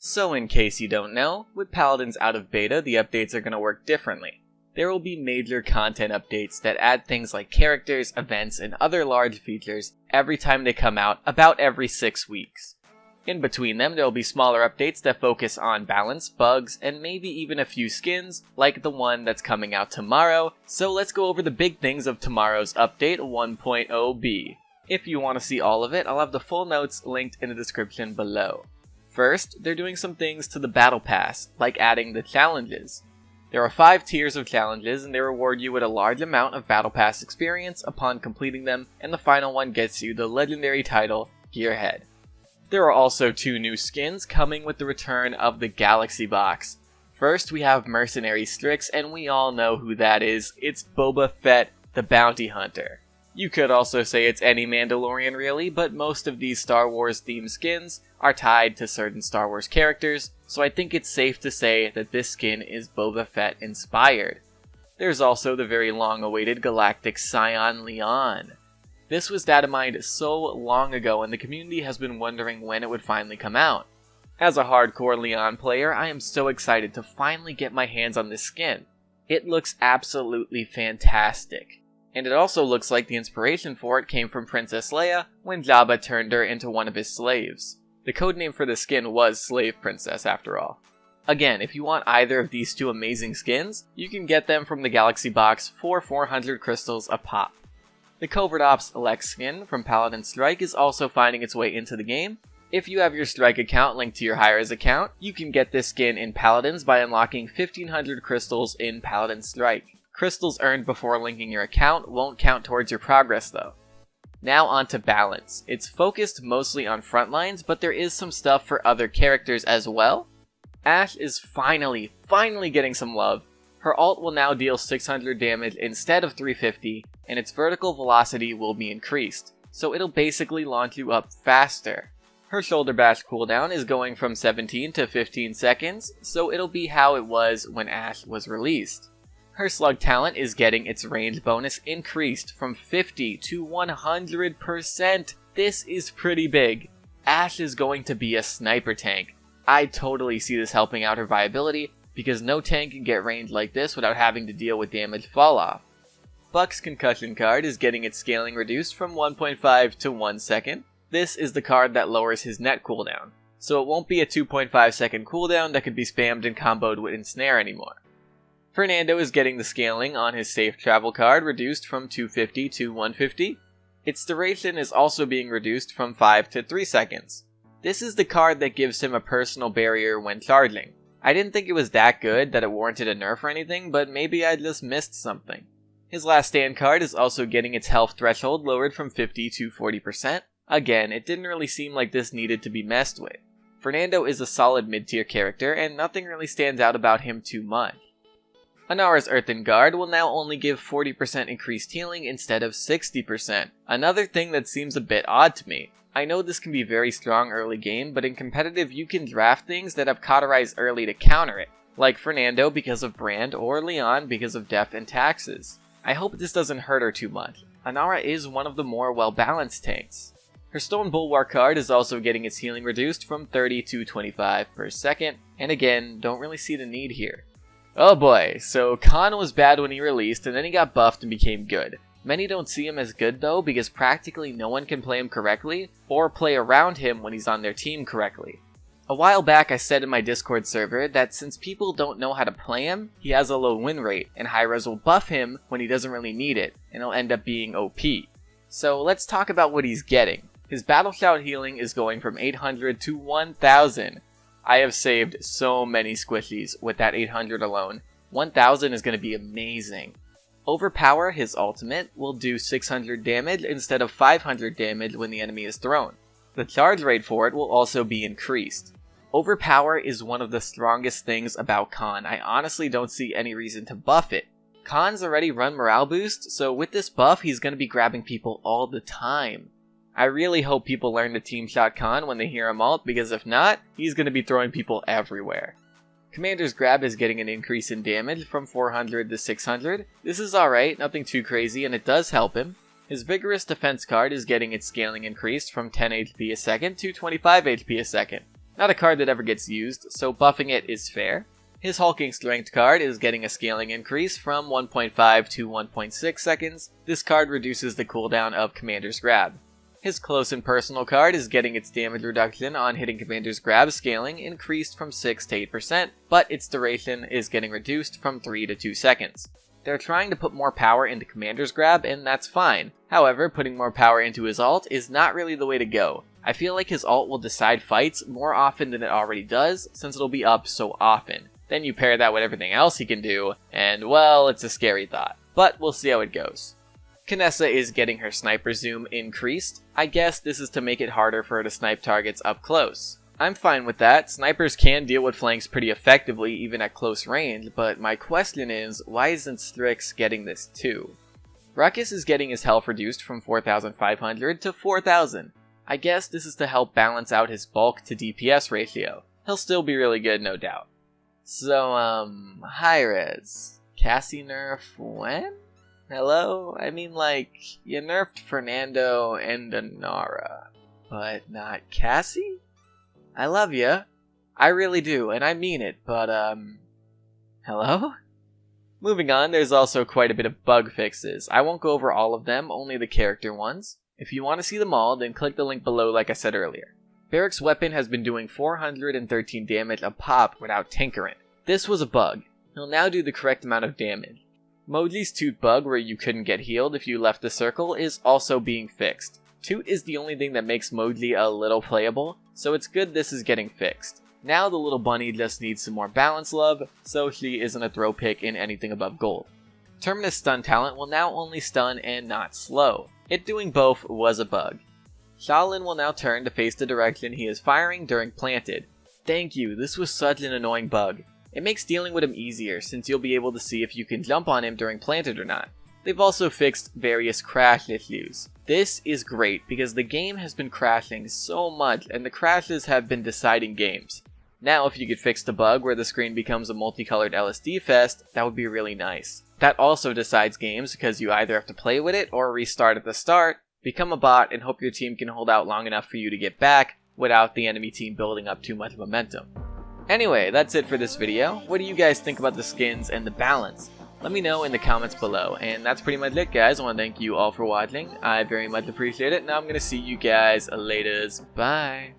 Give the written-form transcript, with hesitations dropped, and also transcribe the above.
So in case you don't know, with Paladins out of beta, the updates are going to work differently. There will be major content updates that add things like characters, events, and other large features every time they come out, about every 6 weeks. In between them, there will be smaller updates that focus on balance, bugs, and maybe even a few skins, like the one that's coming out tomorrow. So let's go over the big things of tomorrow's update 1.0B. If you want to see all of it, I'll have the full notes linked in the description below. First, they're doing some things to the Battle Pass, like adding the challenges. There are 5 tiers of challenges, and they reward you with a large amount of Battle Pass experience upon completing them, and the final one gets you the legendary title, Gearhead. There are also 2 new skins coming with the return of the Galaxy Box. First, we have Mercenary Strix, and we all know who that is. It's Boba Fett, the Bounty Hunter. You could also say it's any Mandalorian really, but most of these Star Wars themed skins are tied to certain Star Wars characters, so I think it's safe to say that this skin is Boba Fett inspired. There's also the very long awaited Galactic Scion Leon. This was data mined so long ago and the community has been wondering when it would finally come out. As a hardcore Leon player, I am so excited to finally get my hands on this skin. It looks absolutely fantastic. And it also looks like the inspiration for it came from Princess Leia when Jabba turned her into one of his slaves. The codename for the skin was Slave Princess after all. Again, if you want either of these 2 amazing skins, you can get them from the Galaxy Box for 400 crystals a pop. The Covert Ops Elect skin from Paladin Strike is also finding its way into the game. If you have your Strike account linked to your Hi-Rez account, you can get this skin in Paladins by unlocking 1500 crystals in Paladin Strike. Crystals earned before linking your account won't count towards your progress though. Now on to balance. It's focused mostly on frontlines, but there is some stuff for other characters as well. Ashe is finally getting some love. Her ult will now deal 600 damage instead of 350, and its vertical velocity will be increased, so it'll basically launch you up faster. Her shoulder bash cooldown is going from 17 to 15 seconds, so it'll be how it was when Ashe was released. Her slug talent is getting its range bonus increased from 50 to 100%. This is pretty big. Ashe is going to be a sniper tank. I totally see this helping out her viability, because no tank can get range like this without having to deal with damage falloff. Buck's concussion card is getting its scaling reduced from 1.5 to 1 second. This is the card that lowers his net cooldown, so it won't be a 2.5 second cooldown that could be spammed and comboed with Ensnare anymore. Fernando is getting the scaling on his safe travel card reduced from 250 to 150. Its duration is also being reduced from 5 to 3 seconds. This is the card that gives him a personal barrier when charging. I didn't think it was that good that it warranted a nerf or anything, but maybe I just missed something. His last stand card is also getting its health threshold lowered from 50 to 40%. Again, it didn't really seem like this needed to be messed with. Fernando is a solid mid-tier character and nothing really stands out about him too much. Anara's Earthen Guard will now only give 40% increased healing instead of 60%. Another thing that seems a bit odd to me. I know this can be very strong early game, but in competitive you can draft things that have cauterized early to counter it, like Fernando because of brand or Leon because of def and taxes. I hope this doesn't hurt her too much. Anara is one of the more well-balanced tanks. Her Stone Bulwark card is also getting its healing reduced from 30 to 25 per second, and again, don't really see the need here. Oh boy, so Khan was bad when he released, and then he got buffed and became good. Many don't see him as good though, because practically no one can play him correctly, or play around him when he's on their team correctly. A while back I said in my Discord server that since people don't know how to play him, he has a low win rate, and Hi-Rez will buff him when he doesn't really need it, and he'll end up being OP. So let's talk about what he's getting. His Battle Shout healing is going from 800 to 1000. I have saved so many squishies with that 800 alone. 1000 is going to be amazing. Overpower, his ultimate, will do 600 damage instead of 500 damage when the enemy is thrown. The charge rate for it will also be increased. Overpower is one of the strongest things about Khan. I honestly don't see any reason to buff it. Khan's already run morale boost, so with this buff he's going to be grabbing people all the time. I really hope people learn to team shot Khan when they hear him ult, because if not, he's going to be throwing people everywhere. Commander's Grab is getting an increase in damage from 400 to 600. This is alright, nothing too crazy, and it does help him. His Vigorous Defense card is getting its scaling increased from 10 HP a second to 25 HP a second. Not a card that ever gets used, so buffing it is fair. His Hulking Strength card is getting a scaling increase from 1.5 to 1.6 seconds. This card reduces the cooldown of Commander's Grab. His Close and Personal card is getting its damage reduction on hitting Commander's Grab scaling increased from 6 to 8%, but its duration is getting reduced from 3 to 2 seconds. They're trying to put more power into Commander's Grab, and that's fine. However, putting more power into his ult is not really the way to go. I feel like his ult will decide fights more often than it already does, since it'll be up so often. Then you pair that with everything else he can do, and well, it's a scary thought. But we'll see how it goes. Kinessa is getting her sniper zoom increased. I guess this is to make it harder for her to snipe targets up close. I'm fine with that. Snipers can deal with flanks pretty effectively even at close range, but my question is, why isn't Strix getting this too? Ruckus is getting his health reduced from 4,500 to 4,000. I guess this is to help balance out his bulk to DPS ratio. He'll still be really good, no doubt. So, Hi-Rez. Cassie nerf when? Hello? I mean, like, you nerfed Fernando and Anara, but not Cassie? I love ya. I really do, and I mean it, but, hello? Moving on, there's also quite a bit of bug fixes. I won't go over all of them, only the character ones. If you want to see them all, then click the link below like I said earlier. Barrick's weapon has been doing 413 damage a pop without tinkering. This was a bug. He'll now do the correct amount of damage. Mowgli's Toot bug, where you couldn't get healed if you left the circle, is also being fixed. Toot is the only thing that makes Mowgli a little playable, so it's good this is getting fixed. Now the little bunny just needs some more balance love, so she isn't a throw pick in anything above gold. Terminus stun talent will now only stun and not slow. It doing both was a bug. Shaolin will now turn to face the direction he is firing during planted. Thank you, this was such an annoying bug. It makes dealing with him easier since you'll be able to see if you can jump on him during planted or not. They've also fixed various crash issues. This is great because the game has been crashing so much and the crashes have been deciding games. Now if you could fix the bug where the screen becomes a multicolored LSD fest, that would be really nice. That also decides games because you either have to play with it or restart at the start, become a bot, and hope your team can hold out long enough for you to get back without the enemy team building up too much momentum. Anyway, that's it for this video. What do you guys think about the skins and the balance? Let me know in the comments below. And that's pretty much it, guys. I want to thank you all for watching. I very much appreciate it. Now I'm going to see you guys later. Bye.